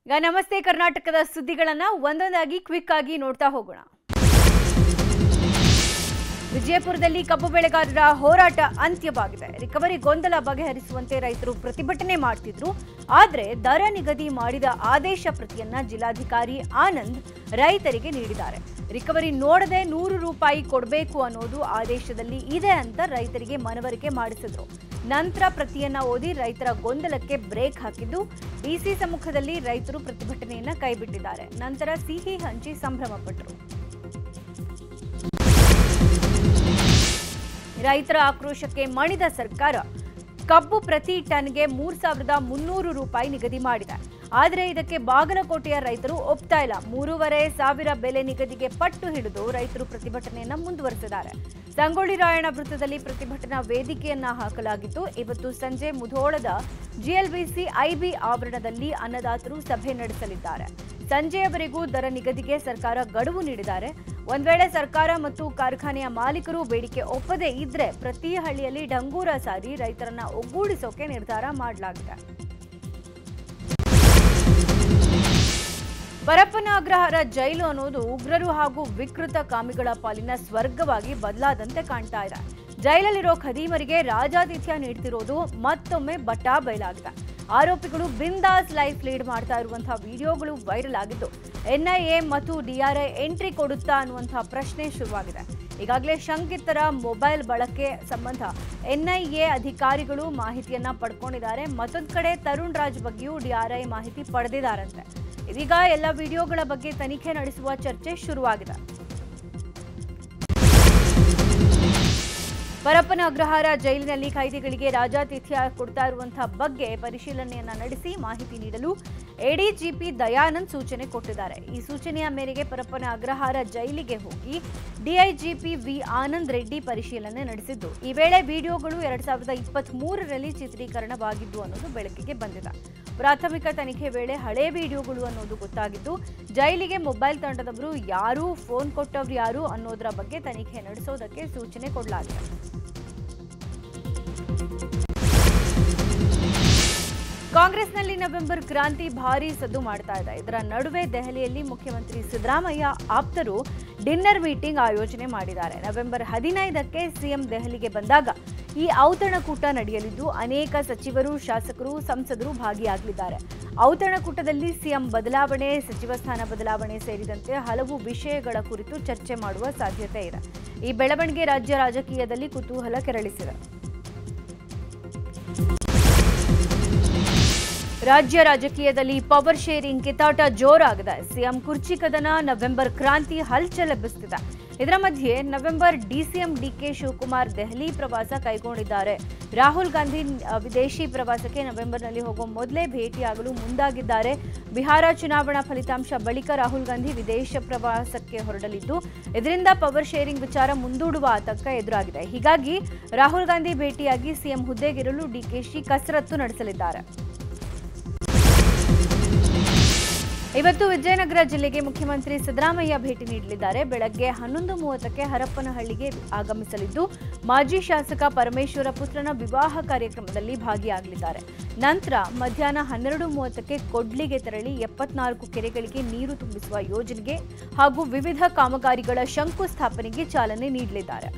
ಈಗ ನಮಸ್ತೆ ಕರ್ನಾಟಕದ ಸುದ್ದಿಗಳನ್ನ ಒಂದೊಂದಾಗಿ ಕ್ವಿಕ್ ಆಗಿ ನೋಡ್ತಾ ಹೋಗೋಣ. ವಿಜಯಪುರದಲ್ಲಿ ಕಬ್ಬು ಬೆಳೆಗಾರರ ಹೋರಾಟ ಅಂತ್ಯವಾಗಿದೆ. ರಿಕವರಿ ಗೊಂದಲ ಬಗೆಹರಿಸುವಂತೆ ರೈತರು ಪ್ರತಿಭಟನೆ ಮಾಡ್ತಿದ್ರು. ಆದರೆ ದರ ನಿಗದಿ ಮಾಡಿದ ಆದೇಶ ಪ್ರತಿಯನ್ನ ಜಿಲ್ಲಾಧಿಕಾರಿ ಆನಂದ್ ರೈತರಿಗೆ ನೀಡಿದ್ದಾರೆ. ರಿಕವರಿ ನೋಡದೆ 100 ರೂಪಾಯಿ ಕೊಡಬೇಕು ಅನ್ನೋದು ಆದೇಶದಲ್ಲಿ ಇದೆ ಅಂತ ರೈತರಿಗೆ ಮನವರಿಕೆ ಮಾಡಿಸಿದ್ರು. ನಂತರ ಪ್ರತಿಯನ್ನ ಓದಿ ರೈತರ ಗೊಂದಲಕ್ಕೆ ಬ್ರೇಕ್ ಹಾಕಿದ್ದು ಡಿಸಿ ಸಮ್ಮುಖದಲ್ಲಿ ರೈತರು ಪ್ರತಿಭಟನೆಯನ್ನ ಕೈಬಿಟ್ಟಿದ್ದಾರೆ. ನಂತರ ಸಿಹಿ ಹಂಚಿ ಸಂಭ್ರಮಪಟ್ಟರು. ರೈತರ ಆಕ್ರೋಶಕ್ಕೆ ಮಣಿದ ಸರ್ಕಾರ ಕಬ್ಬು ಪ್ರತಿ ಟನ್ಗೆ 3,300 ರೂಪಾಯಿ ನಿಗದಿ ಮಾಡಿದೆ. ಆದರೆ ಇದಕ್ಕೆ ಬಾಗಲಕೋಟೆಯ ರೈತರು ಒಪ್ತಾ ಇಲ್ಲ. 3,500 ಬೆಲೆ ನಿಗದಿಗೆ ಪಟ್ಟು ಹಿಡಿದು ರೈತರು ಪ್ರತಿಭಟನೆಯನ್ನ ಮುಂದುವರೆಸಿದ್ದಾರೆ. ಸಂಗೊಳ್ಳಿ ರಾಯಣ್ಣ ವೃತ್ತದಲ್ಲಿ ಪ್ರತಿಭಟನಾ ವೇದಿಕೆಯನ್ನ ಹಾಕಲಾಗಿತ್ತು. ಇವತ್ತು ಸಂಜೆ ಮುಧೋಳದ ಜಿಎಲ್ಬಿಸಿ ಐಬಿ ಆವರಣದಲ್ಲಿ ಅನ್ನದಾತರು ಸಭೆ ನಡೆಸಲಿದ್ದಾರೆ. ಸಂಜೆಯವರೆಗೂ ದರ ನಿಗದಿಗೆ ಸರ್ಕಾರ ಗಡುವು ನೀಡಿದ್ದಾರೆ. ಒಂದ್ ವೇಳೆ ಸರ್ಕಾರ ಮತ್ತು ಕಾರ್ಖಾನೆಯ ಮಾಲೀಕರು ಬೇಡಿಕೆ ಒಪ್ಪದೇ ಇದ್ರೆ ಪ್ರತಿ ಹಳ್ಳಿಯಲ್ಲಿ ಡಂಗೂರ ಸಾರಿ ರೈತರನ್ನ ಒಗ್ಗೂಡಿಸೋಕೆ ನಿರ್ಧಾರ ಮಾಡಲಾಗಿದೆ. ಪರಪ್ಪನ ಅಗ್ರಹಾರ ಜೈಲು ಅನ್ನೋದು ಉಗ್ರರು ಹಾಗೂ ವಿಕೃತ ಕಾಮಿಗಳ ಪಾಲಿನ ಸ್ವರ್ಗವಾಗಿ ಬದಲಾದಂತೆ ಕಾಣ್ತಾ ಇದೆ. ಜೈಲಲ್ಲಿರೋ ಖದೀಮರಿಗೆ ರಾಜಾತಿಥ್ಯ ನೀಡ್ತಿರೋದು ಮತ್ತೊಮ್ಮೆ ಬಟಾ ಬಯಲಾಗಿದೆ. ಆರೋಪಿಗಳು ಬಿಂದಾಸ್ ಲೈಫ್ ಲೀಡ್ ಮಾಡ್ತಾ ಇರುವಂತಹ ವಿಡಿಯೋಗಳು ವೈರಲ್ ಆಗಿದ್ದು ಎನ್ಐಎ ಮತ್ತು ಡಿಆರ್ಐ ಎಂಟ್ರಿ ಕೊಡುತ್ತಾ ಅನ್ನುವಂತಹ ಪ್ರಶ್ನೆ ಶುರುವಾಗಿದೆ. ಈಗಾಗಲೇ ಶಂಕಿತರ ಮೊಬೈಲ್ ಬಳಕೆ ಸಂಬಂಧ ಎನ್ಐಎ ಅಧಿಕಾರಿಗಳು ಮಾಹಿತಿಯನ್ನ ಪಡ್ಕೊಂಡಿದ್ದಾರೆ. ಮತ್ತೊಂದು ಕಡೆ ತರುಣ್ ರಾಜ್ ಬಗ್ಗೆಯೂ ಡಿಆರ್ಐ ಮಾಹಿತಿ ಪಡೆದಿದ್ದಾರಂತೆ. ಇದೀಗ ಎಲ್ಲ ವಿಡಿಯೋಗಳ ಬಗ್ಗೆ ತನಿಖೆ ನಡೆಸುವ ಚರ್ಚೆ ಶುರುವಾಗಿದೆ. ಪರಪ್ಪನ ಅಗ್ರಹಾರ ಜೈಲಿನಲ್ಲಿ ಖೈದಿಗಳಿಗೆ ರಾಜಾತಿಥ್ಯ ಕೊಡ್ತಾ ಇರುವಂತಹ ಬಗ್ಗೆ ಪರಿಶೀಲನೆಯನ್ನ ನಡೆಸಿ ಮಾಹಿತಿ ನೀಡಲು ಎಡಿಜಿಪಿ ದಯಾನಂದ್ ಸೂಚನೆ ಕೊಟ್ಟಿದ್ದಾರೆ. ಈ ಸೂಚನೆಯ ಮೇರೆಗೆ ಪರಪ್ಪನ ಅಗ್ರಹಾರ ಜೈಲಿಗೆ ಹೋಗಿ ಡಿಐಜಿಪಿ ವಿ ಆನಂದ್ ರೆಡ್ಡಿ ಪರಿಶೀಲನೆ ನಡೆಸಿದ್ದು, ಈ ವೇಳೆ ವಿಡಿಯೋಗಳು 2023ರಲ್ಲಿ ಚಿತ್ರೀಕರಣವಾಗಿದ್ದು ಅನ್ನೋದು ಬೆಳಕಿಗೆ ಬಂದಿದೆ. ಪ್ರಾಥಮಿಕ ತನಿಖೆ ವೇಳೆ ಹಳೆ ವಿಡಿಯೋಗಳು ಅನ್ನೋದು ಗೊತ್ತಾಗಿದ್ದು, ಜೈಲಿಗೆ ಮೊಬೈಲ್ ತಂಡದವರು ಯಾರು, ಫೋನ್ ಕೊಟ್ಟವ್ರು ಯಾರು ಅನ್ನೋದರ ಬಗ್ಗೆ ತನಿಖೆ ನಡೆಸೋದಕ್ಕೆ ಸೂಚನೆ ಕೊಡಲಾಗಿದೆ. ಕಾಂಗ್ರೆಸ್ನಲ್ಲಿ ನವೆಂಬರ್ ಕ್ರಾಂತಿ ಭಾರೀ ಸದ್ದು ಮಾಡ್ತಾ ಇದೆ. ಇದರ ನಡುವೆ ದೆಹಲಿಯಲ್ಲಿ ಮುಖ್ಯಮಂತ್ರಿ ಸಿದ್ದರಾಮಯ್ಯ ಆಪ್ತರು ಡಿನ್ನರ್ ಮೀಟಿಂಗ್ ಆಯೋಜನೆ ಮಾಡಿದ್ದಾರೆ. ನವೆಂಬರ್ 15ಕ್ಕೆ ಸಿಎಂ ದೆಹಲಿಗೆ ಬಂದಾಗ ಈ ಔತಣಕೂಟ ನಡೆಯಲಿದ್ದು ಅನೇಕ ಸಚಿವರು, ಶಾಸಕರು, ಸಂಸದರು ಭಾಗಿಯಾಗಲಿದ್ದಾರೆ. ಔತಣಕೂಟದಲ್ಲಿ ಸಿಎಂ ಬದಲಾವಣೆ, ಸಚಿವ ಸ್ಥಾನ ಬದಲಾವಣೆ ಸೇರಿದಂತೆ ಹಲವು ವಿಷಯಗಳ ಕುರಿತು ಚರ್ಚೆ ಮಾಡುವ ಸಾಧ್ಯತೆ ಇದೆ. ಈ ಬೆಳವಣಿಗೆ ರಾಜ್ಯ ರಾಜಕೀಯದಲ್ಲಿ ಕುತೂಹಲ ಕೆರಳಿಸಿದೆ. ರಾಜ್ಯ ರಾಜಕೀಯದಲ್ಲಿ ಪವರ್ ಶೇರಿಂಗ್ ಕಿತ್ತಾಟ ಜೋರಾಗಿದೆ. ಸಿಎಂ ಕುರ್ಚಿ ಕದನ, ನವೆಂಬರ್ ಕ್ರಾಂತಿ ಹಲ್ಚಲ್ ಎಬ್ಬಿಸುತ್ತಿದೆ. ಇದರ ಮಧ್ಯೆ November DCM DK Shivakumar Delhi ಪ್ರವಾಸ ಕೈಗೊಂಡಿದ್ದಾರೆ. ರಾಹುಲ್ ಗಾಂಧಿ ವಿದೇಶಿ ಪ್ರವಾಸಕ್ಕೆ ನವೆಂಬರ್ನಲ್ಲಿ ಹೋಗುವ ಮೊದಲೇ ಭೇಟಿಯಾಗಲು ಮುಂದಾಗಿದ್ದಾರೆ. ಬಿಹಾರ ಚುನಾವಣಾ ಫಲಿತಾಂಶ ಬಳಿಕ ರಾಹುಲ್ ಗಾಂಧಿ ವಿದೇಶ ಪ್ರವಾಸಕ್ಕೆ ಹೊರಡಲಿದ್ದು, ಇದರಿಂದ ಪವರ್ ಶೇರಿಂಗ್ ವಿಚಾರ ಮುಂದೂಡುವ ಆತಂಕ ಎದುರಾಗಿದೆ. ಹೀಗಾಗಿ ರಾಹುಲ್ ಗಾಂಧಿ ಭೇಟಿಯಾಗಿ ಸಿಎಂ ಹುದ್ದೆಗೇರಲು ಡಿಕೆಶಿ ಕಸರತ್ತು ನಡೆಸಲಿದ್ದಾರೆ. ಇವತ್ತು ವಿಜಯನಗರ ಜಿಲ್ಲೆಗೆ ಮುಖ್ಯಮಂತ್ರಿ ಸಿದ್ದರಾಮಯ್ಯ ಭೇಟಿ ನೀಡಲಿದ್ದಾರೆ. ಬೆಳಗ್ಗೆ 11:30ಕ್ಕೆ ಹರಪ್ಪನಹಳ್ಳಿಗೆ ಆಗಮಿಸಲಿದ್ದು ಮಾಜಿ ಶಾಸಕ ಪರಮೇಶ್ವರ ಪುತ್ರನ ವಿವಾಹ ಕಾರ್ಯಕ್ರಮದಲ್ಲಿ ಭಾಗಿಯಾಗಲಿದ್ದಾರೆ. ನಂತರ ಮಧ್ಯಾಹ್ನ 12:30ಕ್ಕೆ ಕೊಡ್ಲಿಗೆ ತೆರಳಿ 74 ಕೆರೆಗಳಿಗೆ ನೀರು ತುಂಬಿಸುವ ಯೋಜನೆಗೆ ಹಾಗೂ ವಿವಿಧ ಕಾಮಗಾರಿಗಳ ಶಂಕುಸ್ಥಾಪನೆಗೆ ಚಾಲನೆ ನೀಡಲಿದ್ದಾರೆ.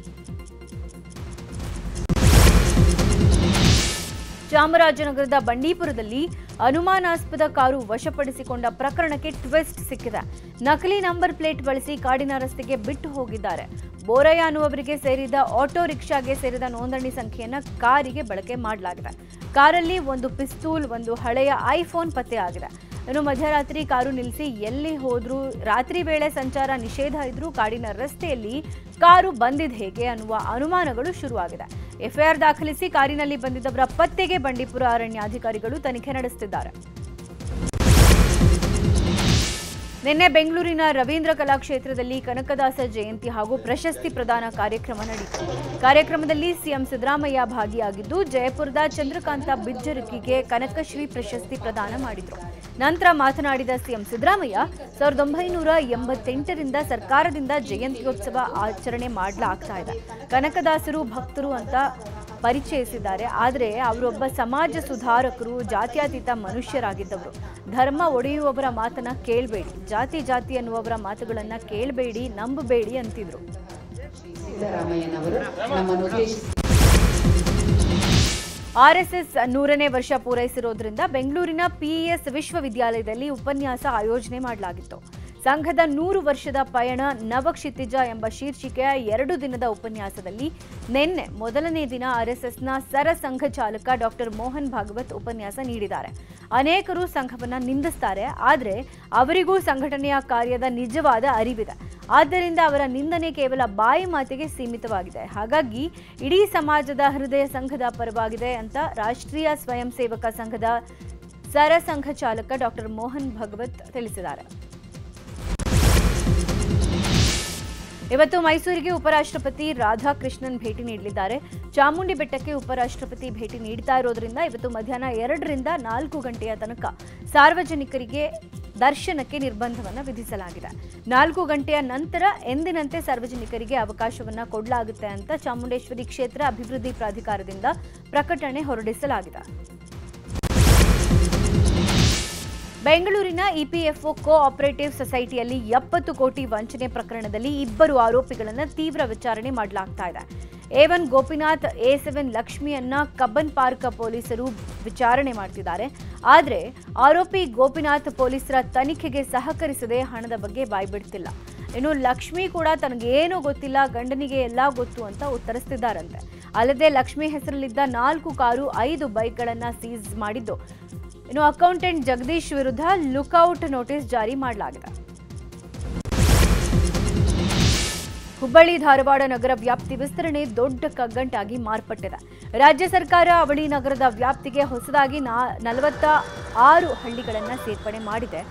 ಚಾಮರಾಜನಗರದ ಬಂಡೀಪುರದಲ್ಲಿ ಅನುಮಾನಾಸ್ಪದ ಕಾರು ವಶಪಡಿಸಿಕೊಂಡ ಪ್ರಕರಣಕ್ಕೆ ಟ್ವಿಸ್ಟ್ ಸಿಕ್ಕಿದೆ. ನಕಲಿ ನಂಬರ್ ಪ್ಲೇಟ್ ಬಳಸಿ ಕಾಡಿನ ರಸ್ತೆಗೆ ಬಿಟ್ಟು ಹೋಗಿದ್ದಾರೆ. ಬೋರಯ್ಯ ಅನ್ನುವವರಿಗೆ ಸೇರಿದ ಆಟೋ ರಿಕ್ಷಾಗೆ ಸೇರಿದ ನೋಂದಣಿ ಸಂಖ್ಯೆಯನ್ನು ಕಾರಿಗೆ ಬಳಕೆ ಮಾಡಲಾಗಿದೆ. ಕಾರಲ್ಲಿ ಒಂದು ಪಿಸ್ತೂಲ್, ಒಂದು ಹಳೆಯ ಐಫೋನ್ ಪತ್ತೆಯಾಗಿದೆ. ಇನ್ನು ಮಧ್ಯರಾತ್ರಿ ಕಾರು ನಿಲ್ಲಿಸಿ ಎಲ್ಲಿ ಹೋದ್ರೂ, ರಾತ್ರಿ ವೇಳೆ ಸಂಚಾರ ನಿಷೇಧ ಇದ್ರೂ ಕಾಡಿನ ರಸ್ತೆಯಲ್ಲಿ ಕಾರು ಬಂದಿದ್ ಹೇಗೆ ಅನ್ನುವ ಅನುಮಾನಗಳು ಶುರುವಾಗಿದೆ. ಎಫ್ಐಆರ್ ದಾಖಲಿಸಿ ಕಾರಿನಲ್ಲಿ ಬಂದಿದ್ದವರ ಪತ್ತೆಗೆ ಬಂಡೀಪುರ ಅರಣ್ಯಾಧಿಕಾರಿಗಳು ತನಿಖೆ ನಡೆಸುತ್ತಿದ್ದಾರೆ. ನಿನ್ನೆ ಬೆಂಗಳೂರಿನ ರವೀಂದ್ರ ಕಲಾಕ್ಷೇತ್ರದಲ್ಲಿ ಕನಕದಾಸ ಜಯಂತಿ ಹಾಗೂ ಪ್ರಶಸ್ತಿ ಪ್ರದಾನ ಕಾರ್ಯಕ್ರಮ ನಡೆಯಿತು. ಕಾರ್ಯಕ್ರಮದಲ್ಲಿ ಸಿಎಂ ಸಿದ್ದರಾಮಯ್ಯ ಭಾಗಿಯಾಗಿದ್ದು ಜಯಪುರದ ಚಂದ್ರಕಾಂತ ಬಿಜ್ಜರಕಿಗೆ ಕನಕಶ್ರೀ ಪ್ರಶಸ್ತಿ ಪ್ರದಾನ ಮಾಡಿದರು. ನಂತರ ಮಾತನಾಡಿದ ಸಿಎಂ ಸಿದ್ದರಾಮಯ್ಯ 1988ರಿಂದ ಸರ್ಕಾರದಿಂದ ಜಯಂತ್ಯೋತ್ಸವ ಆಚರಣೆ ಮಾಡಲಾಗ್ತಾ ಇದೆ. ಕನಕದಾಸರು ಭಕ್ತರು ಅಂತ ಪರಿಚಯಿಸಿದ್ದಾರೆ. ಆದರೆ ಅವರೊಬ್ಬ ಸಮಾಜ ಸುಧಾರಕರು, ಜಾತ್ಯತೀತ ಮನುಷ್ಯರಾಗಿದ್ದವರು. ಧರ್ಮ ಒಡೆಯುವವರ ಮಾತನ್ನ ಕೇಳಬೇಡಿ, ಜಾತಿ ಅನ್ನುವವರ ಮಾತುಗಳನ್ನ ಕೇಳಬೇಡಿ, ನಂಬಬೇಡಿ ಅಂತಿದ್ರು. ಆರ್ಎಸ್ಎಸ್ 100ನೇ ವರ್ಷ ಪೂರೈಸಿರೋದ್ರಿಂದ ಬೆಂಗಳೂರಿನ ಪಿಇಎಸ್ ವಿಶ್ವವಿದ್ಯಾಲಯದಲ್ಲಿ ಉಪನ್ಯಾಸ ಆಯೋಜನೆ ಮಾಡಲಾಗಿತ್ತು. ಸಂಘದ 100 ವರ್ಷದ ಪಯಣ ನವಕ್ಷಿತಿಜ ಎಂಬ ಶೀರ್ಷಿಕೆಯ 2 ದಿನದ ಉಪನ್ಯಾಸದಲ್ಲಿ ನಿನ್ನೆ ಮೊದಲನೇ ದಿನ ಆರ್ಎಸ್ಎಸ್ನ ಸರಸಂಘ ಚಾಲಕ ಡಾಕ್ಟರ್ ಮೋಹನ್ ಭಾಗವತ್ ಉಪನ್ಯಾಸ ನೀಡಿದ್ದಾರೆ. ಅನೇಕರು ಸಂಘವನ್ನ ನಿಂದಿಸ್ತಾರೆ, ಆದರೆ ಅವರಿಗೂ ಸಂಘಟನೆಯ ಕಾರ್ಯದ ನಿಜವಾದ ಅರಿವಿದೆ. ಆದ್ದರಿಂದ ಅವರ ನಿಂದನೆ ಕೇವಲ ಬಾಯಿ ಮಾತಿಗೆ ಸೀಮಿತವಾಗಿದೆ. ಹಾಗಾಗಿ ಇಡೀ ಸಮಾಜದ ಹೃದಯ ಸಂಘದ ಪರವಾಗಿದೆ ಅಂತ ರಾಷ್ಟ್ರೀಯ ಸ್ವಯಂ ಸೇವಕ ಸಂಘದ ಸರಸಂಘ ಚಾಲಕ ಡಾಕ್ಟರ್ ಮೋಹನ್ ಭಾಗವತ್ ತಿಳಿಸಿದ್ದಾರೆ. ಇವತ್ತು ಮೈಸೂರಿಗೆ ಉಪರಾಷ್ಟ್ರಪತಿ ರಾಧಾಕೃಷ್ಣನ್ ಭೇಟಿ ನೀಡಲಿದ್ದಾರೆ. ಚಾಮುಂಡಿ ಬೆಟ್ಟಕ್ಕೆ ಉಪರಾಷ್ಟ್ರಪತಿ ಭೇಟಿ ನೀಡ್ತಾ ಇರೋದ್ರಿಂದ ಇವತ್ತು ಮಧ್ಯಾಹ್ನ 2ರಿಂದ 4 ಗಂಟೆಯ ತನಕ ಸಾರ್ವಜನಿಕರಿಗೆ ದರ್ಶನಕ್ಕೆ ನಿರ್ಬಂಧವನ್ನು ವಿಧಿಸಲಾಗಿದೆ. 4 ಗಂಟೆಯ ನಂತರ ಎಂದಿನಂತೆ ಸಾರ್ವಜನಿಕರಿಗೆ ಅವಕಾಶವನ್ನು ಕೊಡಲಾಗುತ್ತೆ ಅಂತ ಚಾಮುಂಡೇಶ್ವರಿ ಕ್ಷೇತ್ರ ಅಭಿವೃದ್ಧಿ ಪ್ರಾಧಿಕಾರದಿಂದ ಪ್ರಕಟಣೆ ಹೊರಡಿಸಲಾಗಿದೆ. ಬೆಂಗಳೂರಿನ ಇಪಿಎಫ್ಒ ಕೋ ಆಪರೇಟಿವ್ ಸೊಸೈಟಿಯಲ್ಲಿ 70 ಕೋಟಿ ವಂಚನೆ ಪ್ರಕರಣದಲ್ಲಿ 2 ಆರೋಪಿಗಳನ್ನು ತೀವ್ರ ವಿಚಾರಣೆ ಮಾಡಲಾಗ್ತಾ ಇದೆ. A1 Gopinath, A7 ಲಕ್ಷ್ಮಿಯನ್ನ Cubbon park ಪೊಲೀಸರು ವಿಚಾರಣೆ ಮಾಡ್ತಿದ್ದಾರೆ. ಆದರೆ ಆರೋಪಿ ಗೋಪಿನಾಥ್ ಪೊಲೀಸರ ತನಿಖೆಗೆ ಸಹಕರಿಸದೆ ಹಣದ ಬಗ್ಗೆ ಬಾಯ್ಬಿಡ್ತಿಲ್ಲ. ಇನ್ನು ಲಕ್ಷ್ಮಿ ಕೂಡ ತನಗೇನೂ ಗೊತ್ತಿಲ್ಲ, ಗಂಡನಿಗೆ ಎಲ್ಲ ಗೊತ್ತು ಅಂತ ಉತ್ತರಿಸ್ತಿದ್ದಾರಂತೆ. ಅಲ್ಲದೆ ಲಕ್ಷ್ಮಿ ಹೆಸರಲ್ಲಿದ್ದ 4 ಕಾರು, 5 ಬೈಕ್ಗಳನ್ನು ಸೀಸ್ ಮಾಡಿದ್ದು. ಇನ್ನು ಅಕೌಂಟೆಂಟ್ ಜಗದೀಶ್ ವಿರುದ್ಧ ಲುಕ್ಔಟ್ ನೋಟಿಸ್ ಜಾರಿ ಮಾಡಲಾಗಿದೆ. ಹುಬ್ಬಳ್ಳಿ ಧಾರವಾಡ ನಗರ ವ್ಯಾಪ್ತಿ ವಿಸ್ತರಣೆ ದೊಡ್ಡ ಕಗ್ಗಂಟಾಗಿ ಮಾರ್ಪಟ್ಟಿದೆ. ರಾಜ್ಯ ಸರ್ಕಾರ ಅವಳಿ ನಗರದ ವ್ಯಾಪ್ತಿಗೆ ಹೊಸದಾಗಿ 46 ಹಳ್ಳಿಗಳನ್ನು ಸೇರ್ಪಡೆ ಮಾಡಿದೆ.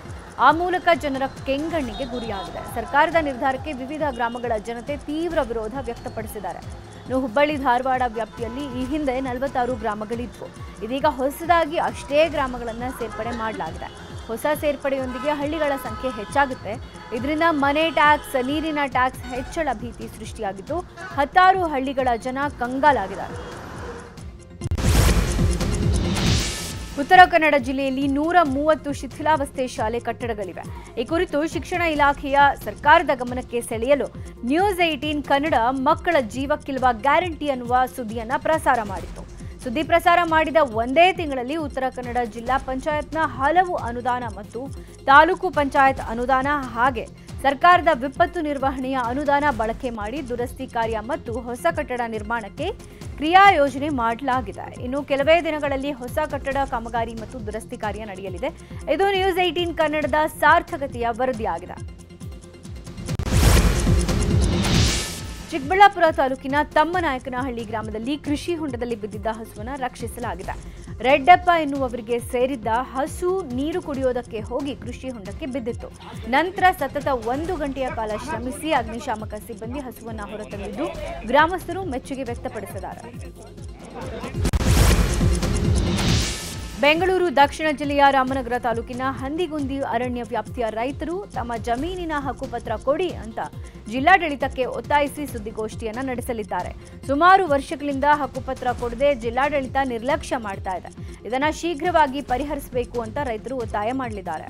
ಆ ಮೂಲಕ ಜನರ ಕೆಂಗಣ್ಣಿಗೆ ಗುರಿಯಾಗಿದೆ. ಸರ್ಕಾರದ ನಿರ್ಧಾರಕ್ಕೆ ವಿವಿಧ ಗ್ರಾಮಗಳ ಜನತೆ ತೀವ್ರ ವಿರೋಧ ವ್ಯಕ್ತಪಡಿಸಿದ್ದಾರೆ. ಹುಬ್ಬಳ್ಳಿ ಧಾರವಾಡ ವ್ಯಾಪ್ತಿಯಲ್ಲಿ ಈ ಹಿಂದೆ 46 ಗ್ರಾಮಗಳಿದ್ವು. ಇದೀಗ ಹೊಸದಾಗಿ ಅಷ್ಟೇ ಗ್ರಾಮಗಳನ್ನು ಸೇರ್ಪಡೆ ಮಾಡಲಾಗಿದೆ. ಹೊಸ ಸೇರ್ಪಡೆಯೊಂದಿಗೆ ಹಳ್ಳಿಗಳ ಸಂಖ್ಯೆ ಹೆಚ್ಚಾಗುತ್ತೆ. ಇದರಿಂದ ಮನೆ ಟ್ಯಾಕ್ಸ್, ನೀರಿನ ಟ್ಯಾಕ್ಸ್ ಹೆಚ್ಚಳ ಭೀತಿ ಸೃಷ್ಟಿಯಾಗಿದ್ದು 16 ಹಳ್ಳಿಗಳ ಜನ ಕಂಗಾಲಾಗಿದ್ದಾರೆ. ಉತ್ತರ ಕನ್ನಡ ಜಿಲ್ಲೆಯಲ್ಲಿ 130 ಶಿಥಿಲಾವಸ್ಥೆ ಶಾಲೆ ಕಟ್ಟಡಗಳಿವೆ. ಈ ಕುರಿತು ಶಿಕ್ಷಣ ಇಲಾಖೆಯ ಸರ್ಕಾರದ ಗಮನಕ್ಕೆ ಸೆಳೆಯಲು ನ್ಯೂಸ್ 18 ಕನ್ನಡ ಮಕ್ಕಳ ಜೀವಕ್ಕಿಲ್ವ ಗ್ಯಾರಂಟಿ ಅನ್ನುವ ಸುದ್ದಿಯನ್ನ ಪ್ರಸಾರ ಮಾಡಿತ್ತು. ಸುದ್ದಿ ಪ್ರಸಾರ ಮಾಡಿದ ಒಂದೇ ತಿಂಗಳಲ್ಲಿ ಉತ್ತರ ಕನ್ನಡ ಜಿಲ್ಲಾ ಪಂಚಾಯತ್ನ ಹಲವು ಅನುದಾನ ಮತ್ತು ತಾಲೂಕು ಪಂಚಾಯತ್ ಅನುದಾನ ಹಾಗೆ ಸರ್ಕಾರದ ವಿಪತ್ತು ನಿರ್ವಹಣೆಯ ಅನುದಾನ ಬಳಕೆ ಮಾಡಿ ದುರಸ್ತಿ ಕಾರ್ಯ ಮತ್ತು ಹೊಸ ಕಟ್ಟಡ ನಿರ್ಮಾಣಕ್ಕೆ ಕ್ರಿಯಾ ಯೋಜನೆ ಮಾಡಲಾಗಿದೆ. ಇನ್ನು ಕೆಲವೇ ದಿನಗಳಲ್ಲಿ ಹೊಸ ಕಟ್ಟಡ ಕಾಮಗಾರಿ ಮತ್ತು ದುರಸ್ತಿ ಕಾರ್ಯ ನಡೆಯಲಿದೆ. ಇದು ನ್ಯೂಸ್ 18 ಕನ್ನಡದ ಸಾರ್ಥಕತೆಯ ವರದಿಯಾಗಿದೆ. ಚಿಕ್ಕಬಳ್ಳಾಪುರ ತಾಲೂಕಿನ ತಮ್ಮನಾಯಕನಹಳ್ಳಿ ಗ್ರಾಮದಲ್ಲಿ ಕೃಷಿ ಹೊಂಡದಲ್ಲಿ ಬಿದ್ದಿದ್ದ ಹಸುವನ್ನು ರಕ್ಷಿಸಲಾಗಿದೆ. ರೆಡ್ಡಪ್ಪ ಎನ್ನುವವರಿಗೆ ಸೇರಿದ್ದ ಹಸು ನೀರು ಕುಡಿಯೋದಕ್ಕೆ ಹೋಗಿ ಕೃಷಿ ಹೊಂಡಕ್ಕೆ ಬಿದ್ದಿತ್ತು. ನಂತರ ಸತತ 1 ಗಂಟೆಯ ಕಾಲ ಶ್ರಮಿಸಿ ಅಗ್ನಿಶಾಮಕ ಸಿಬ್ಬಂದಿ ಹಸುವನ್ನು ಹೊರತಂದಿದ್ದು ಗ್ರಾಮಸ್ಥರು ಮೆಚ್ಚುಗೆ ವ್ಯಕ್ತಪಡಿಸಿದ್ದಾರೆ. ಬೆಂಗಳೂರು ದಕ್ಷಿಣ ಜಿಲ್ಲೆಯ ರಾಮನಗರ ತಾಲೂಕಿನ ಹಂದಿಗುಂದಿ ಅರಣ್ಯ ವ್ಯಾಪ್ತಿಯ ರೈತರು ತಮ್ಮ ಜಮೀನಿನ ಹಕ್ಕುಪತ್ರ ಕೊಡಿ ಅಂತ ಜಿಲ್ಲಾಡಳಿತಕ್ಕೆ ಒತ್ತಾಯಿಸಿ ಸುದ್ದಿಗೋಷ್ಠಿಯನ್ನು ನಡೆಸಲಿದ್ದಾರೆ. ಸುಮಾರು ವರ್ಷಗಳಿಂದ ಹಕ್ಕುಪತ್ರ ಕೊಡದೆ ಜಿಲ್ಲಾಡಳಿತ ನಿರ್ಲಕ್ಷ್ಯ ಮಾಡ್ತಾ ಇದೆ. ಇದನ್ನು ಶೀಘ್ರವಾಗಿ ಪರಿಹರಿಸಬೇಕು ಅಂತ ರೈತರು ಒತ್ತಾಯ ಮಾಡಲಿದ್ದಾರೆ.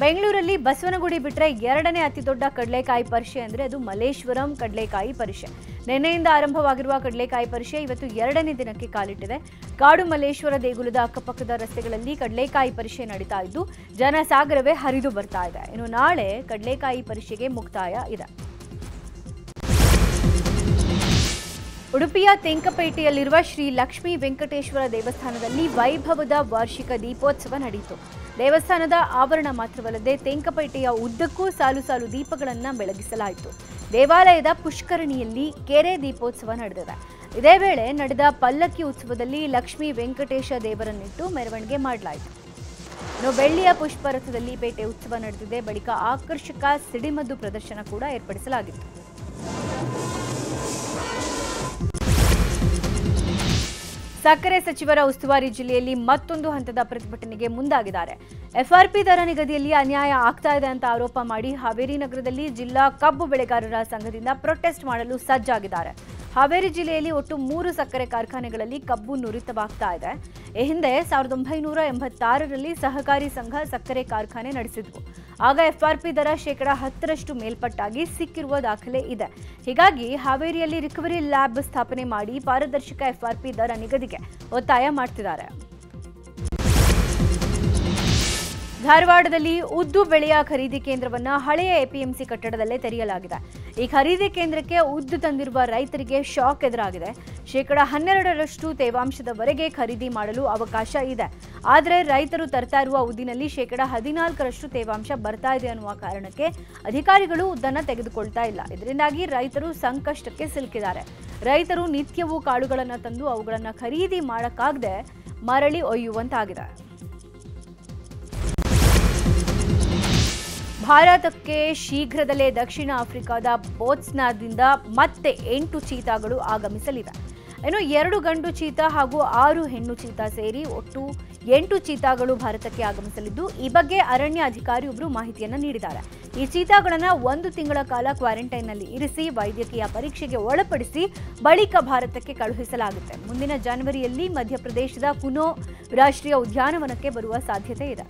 ಬೆಂಗಳೂರಲ್ಲಿ ಬಸವನಗುಡಿ ಬಿಟ್ಟರೆ 2ನೇ ಅತಿ ದೊಡ್ಡ ಕಡಲೆಕಾಯಿ ಪರಿಷೆ ಅಂದರೆ ಅದು ಮಲ್ಲೇಶ್ವರಂ ಕಡಲೆಕಾಯಿ ಪರಿಷೆ. ನಿನ್ನೆಯಿಂದ ಆರಂಭವಾಗಿರುವ ಕಡಲೆಕಾಯಿ ಪರಿಷೆ ಇವತ್ತು 2ನೇ ದಿನಕ್ಕೆ ಕಾಲಿಟ್ಟಿದೆ. ಕಾಡು ಮಲ್ಲೇಶ್ವರ ದೇಗುಲದ ಅಕ್ಕಪಕ್ಕದ ರಸ್ತೆಗಳಲ್ಲಿ ಕಡಲೆಕಾಯಿ ಪರಿಷೆ ನಡೀತಾ ಇದ್ದು ಜನಸಾಗರವೇ ಹರಿದು ಬರ್ತಾ ಇದೆ. ಇನ್ನು ನಾಳೆ ಕಡಲೆಕಾಯಿ ಪರಿಷೆಗೆ ಮುಕ್ತಾಯ ಇದೆ. ಉಡುಪಿಯ ತೆಂಕಪೇಟೆಯಲ್ಲಿರುವ ಶ್ರೀ ಲಕ್ಷ್ಮೀ ವೆಂಕಟೇಶ್ವರ ದೇವಸ್ಥಾನದಲ್ಲಿ ವೈಭವದ ವಾರ್ಷಿಕ ದೀಪೋತ್ಸವ ನಡೆಯಿತು. ದೇವಸ್ಥಾನದ ಆವರಣ ಮಾತ್ರವಲ್ಲದೆ ತೆಂಕಪೇಟೆಯ ಉದ್ದಕ್ಕೂ ಸಾಲು ಸಾಲು ದೀಪಗಳನ್ನು ಬೆಳಗಿಸಲಾಯಿತು. ದೇವಾಲಯದ ಪುಷ್ಕರಣಿಯಲ್ಲಿ ಕೆರೆ ದೀಪೋತ್ಸವ ನಡೆದಿದೆ. ಇದೇ ವೇಳೆ ನಡೆದ ಪಲ್ಲಕ್ಕಿ ಉತ್ಸವದಲ್ಲಿ ಲಕ್ಷ್ಮೀ ವೆಂಕಟೇಶ ದೇವರನ್ನಿಟ್ಟು ಮೆರವಣಿಗೆ ಮಾಡಲಾಯಿತು. ಇನ್ನು ಬೆಳ್ಳಿಯ ಪುಷ್ಪರಥದಲ್ಲಿ ಪೇಟೆ ಉತ್ಸವ ನಡೆದಿದೆ. ಬಳಿಕ ಆಕರ್ಷಕ ಸಿಡಿಮದ್ದು ಪ್ರದರ್ಶನ ಕೂಡ ಏರ್ಪಡಿಸಲಾಗಿತ್ತು. ಸಕ್ಕರೆ ಸಚಿವರ ಉಸ್ತುವಾರಿ ಜಿಲ್ಲೆಯಲ್ಲಿ ಮತ್ತೊಂದು ಹಂತದ ಪ್ರತಿಭಟನೆಗೆ ಮುಂದಾಗಿದ್ದಾರೆ. ಎಫ್ಆರ್ಪಿ ದರ ನಿಗದಿಯಲ್ಲಿ ಅನ್ಯಾಯ ಆಗ್ತಾ ಇದೆ ಅಂತ ಆರೋಪ ಮಾಡಿ ಹಾವೇರಿ ನಗರದಲ್ಲಿ ಜಿಲ್ಲಾ ಕಬ್ಬು ಬೆಳೆಗಾರರ ಸಂಘದಿಂದ ಪ್ರೊಟೆಸ್ಟ್ ಮಾಡಲು ಸಜ್ಜಾಗಿದ್ದಾರೆ. ಹಾವೇರಿ ಜಿಲ್ಲೆಯಲ್ಲಿ ಒಟ್ಟು 3 ಸಕ್ಕರೆ ಕಾರ್ಖಾನೆಗಳಲ್ಲಿ ಕಬ್ಬು ನುರಿತವಾಗ್ತಾ ಇದೆ. ಈ ಹಿಂದೆ 1986ರಲ್ಲಿ ಸಹಕಾರಿ ಸಂಘ ಸಕ್ಕರೆ ಕಾರ್ಖಾನೆ ನಡೆಸಿದ್ವು. ಆಗ ಎಫ್ಆರ್ಪಿ ದರ ಶೇಕಡ 10ರಷ್ಟು ಮೇಲ್ಪಟ್ಟಾಗಿ ಸಿಕ್ಕಿರುವ ದಾಖಲೆ ಇದೆ. ಹೀಗಾಗಿ ಹಾವೇರಿಯಲ್ಲಿ ರಿಕವರಿ ಲ್ಯಾಬ್ ಸ್ಥಾಪನೆ ಮಾಡಿ ಪಾರದರ್ಶಕ ಎಫ್ಆರ್ಪಿ ದರ ನಿಗದಿಗೆ ಒತ್ತಾಯ ಮಾಡ್ತಿದ್ದಾರೆ. ಧಾರವಾಡದಲ್ಲಿ ಉದ್ದು ಬೆಳೆಯ ಖರೀದಿ ಕೇಂದ್ರವನ್ನು ಹಳೆಯ ಎಪಿಎಂಸಿ ಕಟ್ಟಡದಲ್ಲೇ ತೆರೆಯಲಾಗಿದೆ. ಈ ಖರೀದಿ ಕೇಂದ್ರಕ್ಕೆ ಉದ್ದು ತಂದಿರುವ ರೈತರಿಗೆ ಶಾಕ್ ಎದುರಾಗಿದೆ. ಶೇಕಡ 12ರಷ್ಟು ತೇವಾಂಶದವರೆಗೆ ಖರೀದಿ ಮಾಡಲು ಅವಕಾಶ ಇದೆ. ಆದರೆ ರೈತರು ತರ್ತಾ ಇರುವ ಉದ್ದಿನಲ್ಲಿ ಶೇಕಡ 14ರಷ್ಟು ತೇವಾಂಶ ಬರ್ತಾ ಇದೆ ಅನ್ನುವ ಕಾರಣಕ್ಕೆ ಅಧಿಕಾರಿಗಳು ಉದ್ದನ್ನು ತೆಗೆದುಕೊಳ್ತಾ ಇಲ್ಲ. ಇದರಿಂದಾಗಿ ರೈತರು ಸಂಕಷ್ಟಕ್ಕೆ ಸಿಲುಕಿದ್ದಾರೆ. ರೈತರು ನಿತ್ಯವೂ ಕಾಳುಗಳನ್ನು ತಂದು ಅವುಗಳನ್ನು ಖರೀದಿ ಮಾಡೋಕ್ಕಾಗದೆ ಮರಳಿ ಒಯ್ಯುವಂತಾಗಿದೆ. ಭಾರತಕ್ಕೆ ಶೀಘ್ರದಲ್ಲೇ ದಕ್ಷಿಣ ಆಫ್ರಿಕಾದ ಬೋಟ್ಸ್ವಾನಾದಿಂದ ಮತ್ತೆ 8 ಚೀತಾಗಳು ಆಗಮಿಸಲಿವೆ. ಇನ್ನು 2 ಗಂಡು ಚೀತಾ ಹಾಗೂ 6 ಹೆಣ್ಣು ಚೀತಾ ಸೇರಿ ಒಟ್ಟು 8 ಚೀತಾಗಳು ಭಾರತಕ್ಕೆ ಆಗಮಿಸಲಿದ್ದು, ಈ ಬಗ್ಗೆ ಅರಣ್ಯ ಅಧಿಕಾರಿಯೊಬ್ಬರು ಮಾಹಿತಿಯನ್ನು ನೀಡಿದ್ದಾರೆ. ಈ ಚೀತಾಗಳನ್ನು 1 ತಿಂಗಳ ಕಾಲ ಕ್ವಾರಂಟೈನ್ನಲ್ಲಿ ಇರಿಸಿ ವೈದ್ಯಕೀಯ ಪರೀಕ್ಷೆಗೆ ಒಳಪಡಿಸಿ ಬಳಿಕ ಭಾರತಕ್ಕೆ ಕಳುಹಿಸಲಾಗುತ್ತೆ. ಮುಂದಿನ ಜನವರಿಯಲ್ಲಿ ಮಧ್ಯಪ್ರದೇಶದ ಕುನೋ ರಾಷ್ಟ್ರೀಯ ಉದ್ಯಾನವನಕ್ಕೆ ಬರುವ ಸಾಧ್ಯತೆ ಇದೆ.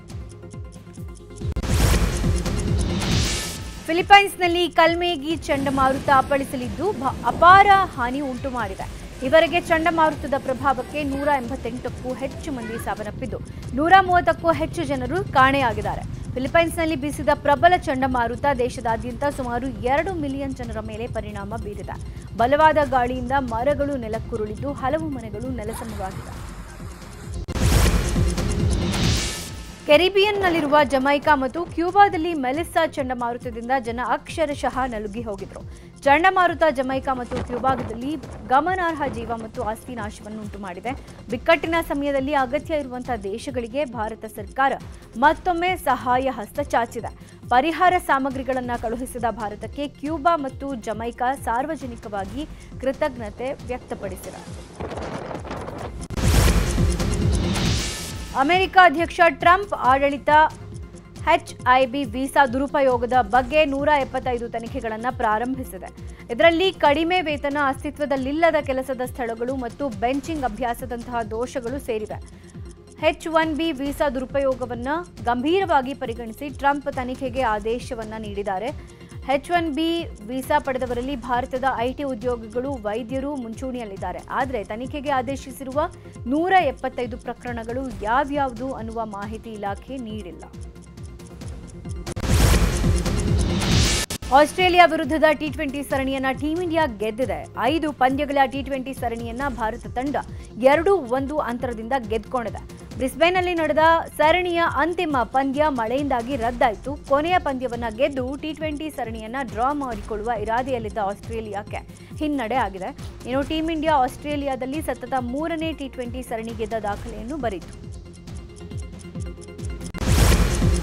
ಫಿಲಿಪೈನ್ಸ್ನಲ್ಲಿ ಕಲ್ಮೇಗಿ ಚಂಡಮಾರುತ ಅಪ್ಪಳಿಸಲಿದ್ದು ಅಪಾರ ಹಾನಿ ಉಂಟು ಮಾಡಿದೆ. ಈವರೆಗೆ ಚಂಡಮಾರುತದ ಪ್ರಭಾವಕ್ಕೆ 188ಕ್ಕೂ ಹೆಚ್ಚು ಮಂದಿ ಸಾವನ್ನಪ್ಪಿದ್ದು 130ಕ್ಕೂ ಹೆಚ್ಚು ಜನರು ಕಾಣೆಯಾಗಿದ್ದಾರೆ. ಫಿಲಿಪೈನ್ಸ್ನಲ್ಲಿ ಬೀಸಿದ ಪ್ರಬಲ ಚಂಡಮಾರುತ ದೇಶದಾದ್ಯಂತ ಸುಮಾರು 2 ಮಿಲಿಯನ್ ಜನರ ಮೇಲೆ ಪರಿಣಾಮ ಬೀರಿದೆ. ಬಲವಾದ ಗಾಳಿಯಿಂದ ಮರಗಳು ನೆಲಕ್ಕುರುಳಿದ್ದು ಹಲವು ಮನೆಗಳು ನೆಲಸಮವಾಗಿವೆ. ಕೆರಿಬಿಯನ್ನಲ್ಲಿರುವ ಜಮೈಕಾ ಮತ್ತು ಕ್ಯೂಬಾದಲ್ಲಿ ಮೆಲಿಸಾ ಚಂಡಮಾರುತದಿಂದ ಜನ ಅಕ್ಷರಶಃ ನಲುಗಿ ಹೋಗಿದ್ರು. ಚಂಡಮಾರುತ ಜಮೈಕಾ ಮತ್ತು ಕ್ಯೂಬಾದಲ್ಲಿ ಗಮನಾರ್ಹ ಜೀವ ಮತ್ತು ಆಸ್ತಿ ನಾಶವನ್ನು ಉಂಟು ಮಾಡಿದೆ. ಬಿಕ್ಕಟ್ಟಿನ ಸಮಯದಲ್ಲಿ ಅಗತ್ಯ ಇರುವಂತಹ ದೇಶಗಳಿಗೆ ಭಾರತ ಸರ್ಕಾರ ಮತ್ತೊಮ್ಮೆ ಸಹಾಯ ಹಸ್ತ ಚಾಚಿದೆ. ಪರಿಹಾರ ಸಾಮಗ್ರಿಗಳನ್ನು ಕಳುಹಿಸಿದ ಭಾರತಕ್ಕೆ ಕ್ಯೂಬಾ ಮತ್ತು ಜಮೈಕಾ ಸಾರ್ವಜನಿಕವಾಗಿ ಕೃತಜ್ಞತೆ ವ್ಯಕ್ತಪಡಿಸಿದೆ. ಅಮೆರಿಕ ಅಧ್ಯಕ್ಷ ಟ್ರಂಪ್ ಆಡಳಿತ ಎಚ್ಐಬಿ ವೀಸಾ ದುರುಪಯೋಗದ ಬಗ್ಗೆ 175 ತನಿಖೆಗಳನ್ನು ಪ್ರಾರಂಭಿಸಿದೆ. ಇದರಲ್ಲಿ ಕಡಿಮೆ ವೇತನ, ಅಸ್ತಿತ್ವದಲ್ಲಿಲ್ಲದ ಕೆಲಸದ ಸ್ಥಳಗಳು ಮತ್ತು ಬೆಂಚಿಂಗ್ ಅಭ್ಯಾಸದಂತಹ ದೋಷಗಳು ಸೇರಿವೆ. H1B ವೀಸಾ ದುರುಪಯೋಗವನ್ನು ಗಂಭೀರವಾಗಿ ಪರಿಗಣಿಸಿ ಟ್ರಂಪ್ ತನಿಖೆಗೆ ಆದೇಶವನ್ನು ನೀಡಿದ್ದಾರೆ. H1B ವೀಸಾ ಪಡೆದವರಲ್ಲಿ ಭಾರತದ ಐಟಿ ಉದ್ಯೋಗಿಗಳು, ವೈದ್ಯರು ಮುಂಚೂಣಿಯಲ್ಲಿದ್ದಾರೆ. ಆದರೆ ತನಿಖೆಗೆ ಆದೇಶಿಸಿರುವ 175 ಪ್ರಕರಣಗಳು ಯಾವ್ಯಾವುದು ಅನ್ನುವ ಮಾಹಿತಿ ಇಲಾಖೆ ನೀಡಿಲ್ಲ. ಆಸ್ಟ್ರೇಲಿಯಾ ವಿರುದ್ಧದ ಟಿ20 ಸರಣಿಯನ್ನ ಟೀಂ ಇಂಡಿಯಾ ಗೆದ್ದಿದೆ. 5 ಪಂದ್ಯಗಳ ಟಿ20 ಸರಣಿಯನ್ನ ಭಾರತ ತಂಡ 2-1 ಅಂತರದಿಂದ ಗೆದ್ದುಕೊಂಡಿದೆ. ಬ್ರಿಸ್ಬೇನ್ನಲ್ಲಿ ನಡೆದ ಸರಣಿಯ ಅಂತಿಮ ಪಂದ್ಯ ಮಳೆಯಿಂದಾಗಿ ರದ್ದಾಯಿತು. ಕೊನೆಯ ಪಂದ್ಯವನ್ನ ಗೆದ್ದು ಟಿ20 ಸರಣಿಯನ್ನ ಡ್ರಾ ಮಾಡಿಕೊಳ್ಳುವ ಇರಾದೆಯಲ್ಲಿದ್ದ ಆಸ್ಟ್ರೇಲಿಯಾಕ್ಕೆ ಹಿನ್ನಡೆ ಆಗಿದೆ. ಇನ್ನು ಟೀಂ ಇಂಡಿಯಾ ಆಸ್ಟ್ರೇಲಿಯಾದಲ್ಲಿ ಸತತ 3ನೇ ಟಿ20 ಸರಣಿ ಗೆದ್ದ ದಾಖಲೆಯನ್ನು ಬರೆಯಿತು.